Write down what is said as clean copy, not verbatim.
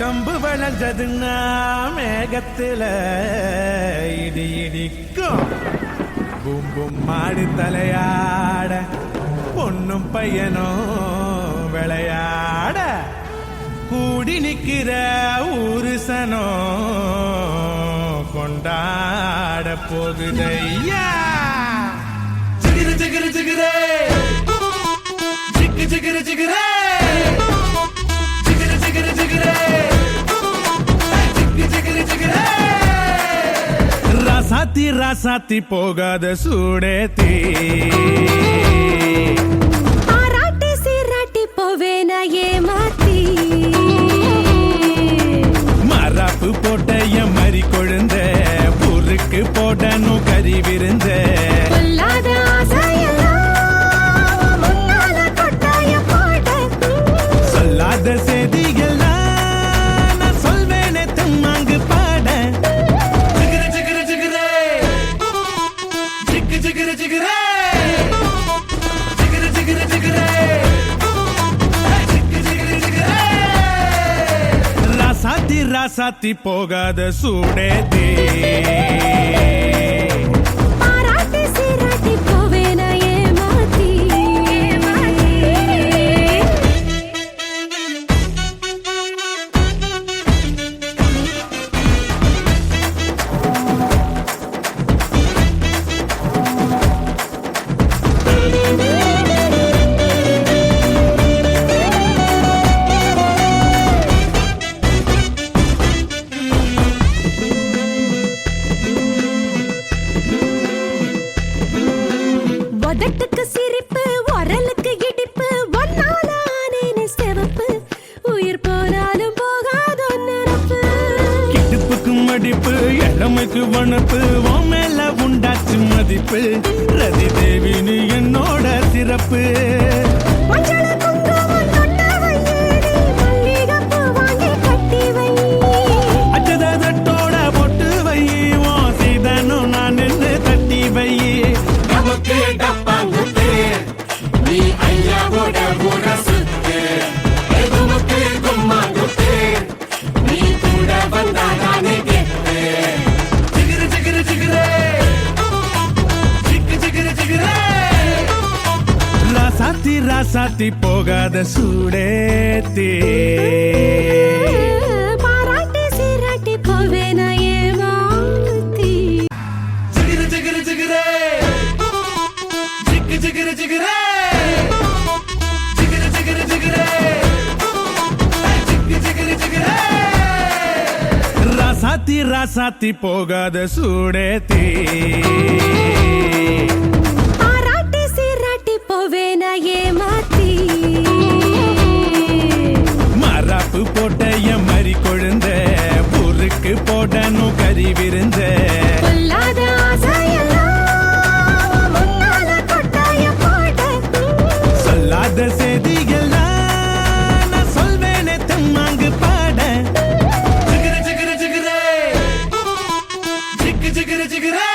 கம்பு வளர்ந்ததுன்னா மேகத்துல இடி இடிக்கும். பூம் பூம் மாடு தலையாட பொண்ணும் பையனும் விளையாட கூடி நிக்கிற ஊருசனோ கொண்டாட போகுதையா. ஜிகிரு ஜிகிரு ஜிகிரே ஜிக்கு ஜிகிரு ஜிகிரே ஜிகிரு ஜிகிரு ஜிகிரே ஜிக்கு ஜிகிரு ஜிகிரே. ராசாத்தி ராசாத்தி போகாத சூடேத்தி ஆராட்டி சீராட்டி போவேன ஏமாத்தி மராப்பு போட்ட என் மறி கொழுந்த பொருக்கு போடணும் கறி விருந்த கொல்லாத ஆசையெல்லாம் முன்னால கொட்டாய போட சொல்லாத செய்தியெல்லாம் நான் சொல்வேனே தம்மாங்கு பாட. ஜிகிரு ஜிகிரு ஜிகிரே ஜிக்கு ஜிகிரு ஜிகிரே ஜிகிரு ஜிகிரு ஜிகிரே ஜிக்கு ஜிகிரு ஜிகிரே. ராசாத்தி ராசாத்தி போகாத சூடேத்தி ஆராட்டி சீராட்டி போவேன ஏமாத்தி உதட்டுக்கு சிரிப்பு உரலுக்கு இடிப்பு ஒன்னால ஆனேனே சிவப்பு உயிர் போனாலும் போகாதோ நினப்பு கிடுப்புக்கு மடிப்பு இளமைக்கு வனப்பு உன் மேல உண்டாச்சு மதிப்பு ரதி தேவி நீ என்னோட சிறப்பு. மஞ்சள குங்குமம் தொட்ட வையேடி மல்லிகைப்பூ வாங்கி கட்டி வை அச்சதோட பொட்டு வை உன் சீதனும் நான் நின்று தட்டி வை. நமக்கு டப்பாங்குத்து நீ ஐயாவோட முரசுத்து எதுமுக்கு கும்மாங்குத்து நீ கூட வந்தாதானே கெத்து. ஜிகிரு ஜிகிரு ஜிகிரே ஜிக்கு ஜிகிரு ஜிகிரே. ராசாத்தி ராசாத்தி போகாத சூடேத்தி பாராட்டி சீராட்டி போவேன ஏமாத்தி ஜிகிரு ஜிகிரு ஜிகிரே ஜிக்கு ஜிகிரு ஜிகிரே ஜிகிரு ஜிகிரு ஜிகிரே ஜிக்கு ஜிகிரு ஜிகிரே. ராசாத்தி ராசாத்தி போகாத சூடேத்தி ஆராட்டி சீராட்டி போவேன ஏமாத்தி மராப்பு போட்ட என் மறி கொழுந்த பொருக்கு போடணும் கறி விருந்த கொல்லாத ஆசையெல்லாம் முன்னால கொட்டாய போட சொல்லாத செய்தியெல்லாம் நான் சொல்வேனே தம்மாங்கு பாட. ஜிகிரு ஜிகிரு ஜிகிரே ஜிக்கு ஜிகிரு ஜிகிரே